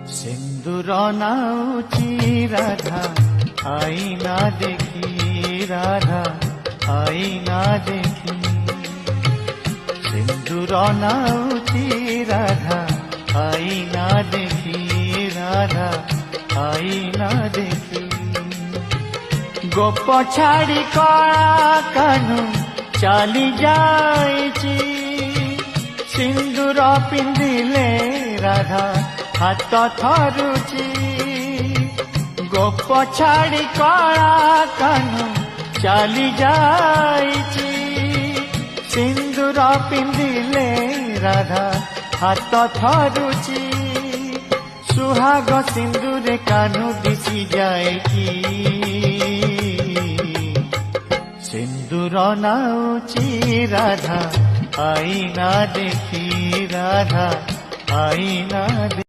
सिंदूर नाउची राधा आईना देखी, राधा आईना देखी। सिंदूर नाउची राधा आईना देखी, राधा आईना देखी। गोप छाड़ी कला कानू चली जाइची, सिंदूर पिंधिले राधा हाथ थरुची। गोप छाड़ी कला कानू चली जाइची, सिंदूर पिंधिले राधा हाथ थरुची। सुहाग सिंदूर कानू दिशी जाए कि, सिंदूर नाउची राधा आईना देखी, राधा आईना देखी।